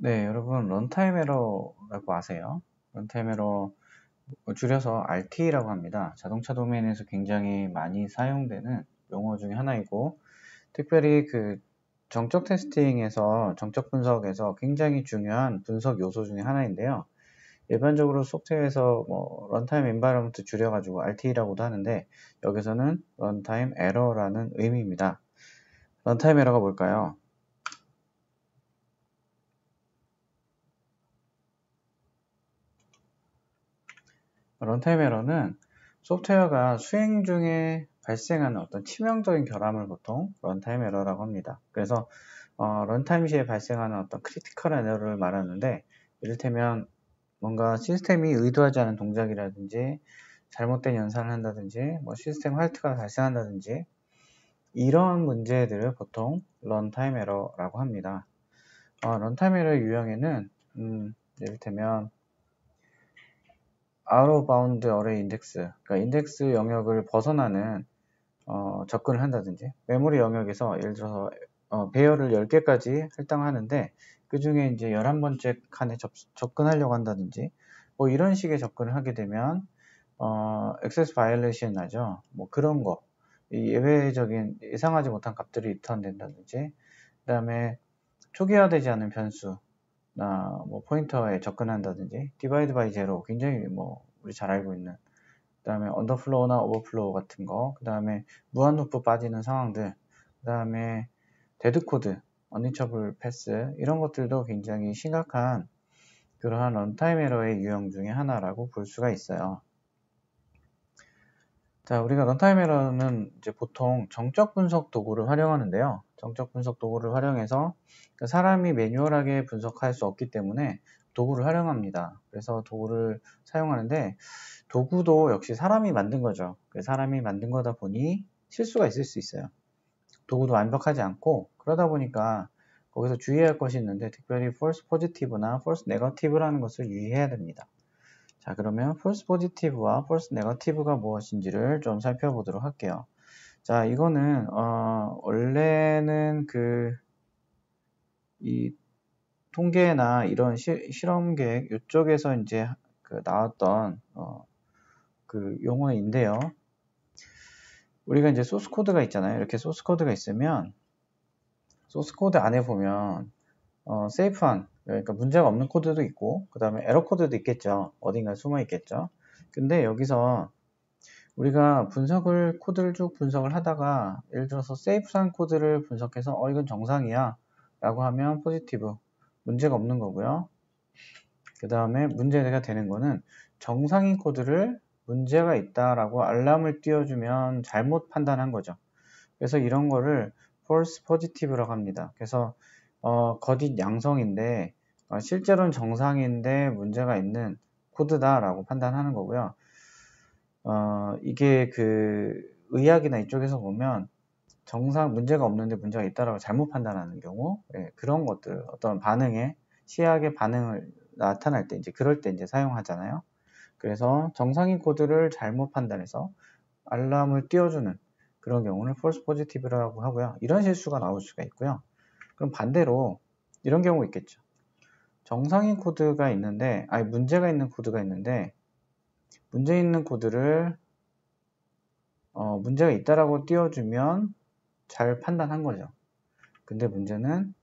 네, 여러분 런타임 에러라고 아세요? 런타임 에러 줄여서 RT라고 합니다. 자동차 도메인에서 굉장히 많이 사용되는 용어 중에 하나이고, 특별히 그 정적 테스팅에서 정적 분석에서 굉장히 중요한 분석 요소 중에 하나인데요. 일반적으로 소프트웨어에서 런타임 엔바이러먼트 줄여가지고 RT라고도 하는데, 여기서는 런타임 에러라는 의미입니다. 런타임 에러가 뭘까요? 런타임 에러는 소프트웨어가 수행 중에 발생하는 어떤 치명적인 결함을 보통 런타임 에러라고 합니다. 그래서 런타임 시에 발생하는 어떤 크리티컬 에러를 말하는데, 이를테면 뭔가 시스템이 의도하지 않은 동작이라든지 잘못된 연산을 한다든지 시스템 할트가 발생한다든지 이런 문제들을 보통 런타임 에러라고 합니다. 런타임 에러의 유형에는 이를테면 out of bound array index, 그러니까 인덱스 영역을 벗어나는 접근을 한다든지, 메모리 영역에서 예를 들어서 배열을 10개까지 할당하는데 그 중에 이제 11번째 칸에 접근하려고 한다든지 이런 식의 접근을 하게 되면 액세스 바이올레이션 나죠. 그런 거, 이 예외적인 예상하지 못한 값들이 리턴 된다든지, 그 다음에 초기화되지 않은 변수 포인터에 접근한다든지, 디바이드 바이 제로, 굉장히 우리 잘 알고 있는, 그 다음에 언더플로우나 오버플로우 같은 거, 그 다음에 무한 루프 빠지는 상황들, 그 다음에 데드코드, 언리처블 패스, 이런 것들도 굉장히 심각한 그러한 런타임 에러의 유형 중에 하나라고 볼 수가 있어요. 자, 우리가 런타임 에러는 이제 보통 정적 분석 도구를 활용하는데요. 정적 분석 도구를 활용해서 사람이 매뉴얼하게 분석할 수 없기 때문에 도구를 활용합니다. 그래서 도구를 사용하는데, 도구도 역시 사람이 만든 거죠. 사람이 만든 거다 보니 실수가 있을 수 있어요. 도구도 완벽하지 않고, 그러다 보니까 거기서 주의할 것이 있는데, 특별히 false positive나 false negative라는 것을 유의해야 됩니다. 자, 그러면 false positive와 false negative가 무엇인지를 좀 살펴보도록 할게요. 자, 이거는 원래는 이 통계나 이런 실험 계획 이쪽에서 이제 나왔던 그 용어인데요. 우리가 이제 소스 코드가 있잖아요. 이렇게 소스 코드가 있으면 소스 코드 안에 보면 세이프한, 그러니까 문제가 없는 코드도 있고, 그 다음에 에러 코드도 있겠죠. 어딘가에 숨어 있겠죠. 근데 여기서 우리가 코드를 쭉 분석을 하다가, 예를 들어서 세이프한 코드를 분석해서 이건 정상이야 라고 하면 포지티브, 문제가 없는 거고요. 그 다음에 문제가 되는 거는 정상인 코드를 문제가 있다라고 알람을 띄워주면 잘못 판단한 거죠. 그래서 이런 거를 false positive라고 합니다. 그래서 겉이 양성인데 실제로는 정상인데 문제가 있는 코드다라고 판단하는 거고요. 이게 의학이나 이쪽에서 보면 문제가 없는데 문제가 있다라고 잘못 판단하는 경우, 그런 것들, 어떤 시약의 반응을 나타날 때, 그럴 때 사용하잖아요. 그래서 정상인 코드를 잘못 판단해서 알람을 띄워주는 그런 경우는 false positive라고 하고요. 이런 실수가 나올 수가 있고요. 그럼 반대로 이런 경우 있겠죠. 정상인 코드가 있는데, 문제가 있는 코드가 있는데, 문제 있는 코드를 문제가 있다라고 띄워주면 잘 판단한 거죠. 근데 문제는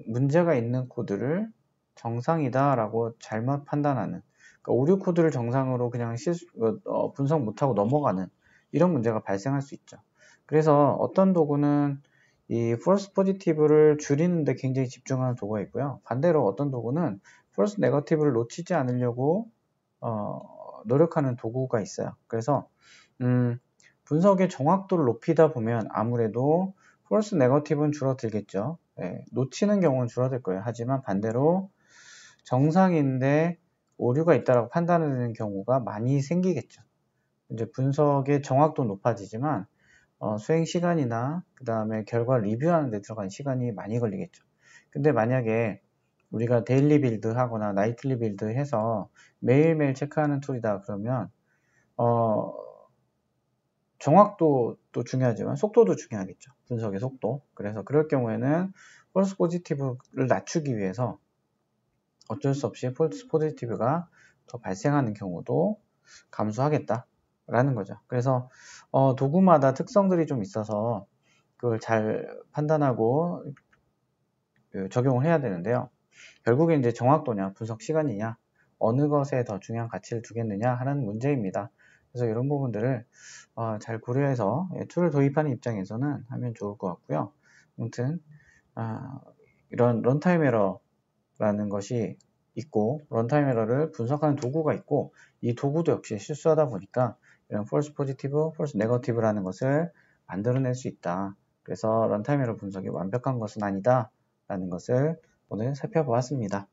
문제가 있는 코드를 정상이다라고 잘못 판단하는, 그러니까 오류 코드를 정상으로 그냥 분석 못하고 넘어가는 이런 문제가 발생할 수 있죠. 그래서 어떤 도구는 이 false positive를 줄이는데 굉장히 집중하는 도구가 있고요. 반대로 어떤 도구는 false negative를 놓치지 않으려고 노력하는 도구가 있어요. 그래서 분석의 정확도를 높이다 보면 아무래도 false negative는 줄어들겠죠. 놓치는 경우는 줄어들 거예요. 하지만 반대로 정상인데 오류가 있다라고 판단하는 경우가 많이 생기겠죠. 이제 분석의 정확도 높아지지만 수행 시간이나 그 다음에 결과 리뷰하는 데 들어간 시간이 많이 걸리겠죠. 근데 만약에 우리가 데일리 빌드 하거나 나이틀리 빌드 해서 매일매일 체크하는 툴이다 그러면 정확도도 중요하지만 속도도 중요하겠죠. 분석의 속도. 그래서 그럴 경우에는 false positive를 낮추기 위해서 어쩔 수 없이 폴스 포지티브가 더 발생하는 경우도 감수하겠다라는 거죠. 그래서 도구마다 특성들이 좀 있어서 그걸 잘 판단하고 적용을 해야 되는데요. 결국에 이제 정확도냐, 분석 시간이냐, 어느 것에 더 중요한 가치를 두겠느냐 하는 문제입니다. 그래서 이런 부분들을 잘 고려해서 툴을 도입하는 입장에서는 하면 좋을 것 같고요. 아무튼 이런 런타임 에러라는 것이 있고 런타임 에러를 분석하는 도구가 있고 이 도구도 역시 실수하다 보니까 이런 false positive, false negative라는 것을 만들어낼 수 있다. 그래서 런타임 에러 분석이 완벽한 것은 아니다 라는 것을 오늘 살펴보았습니다.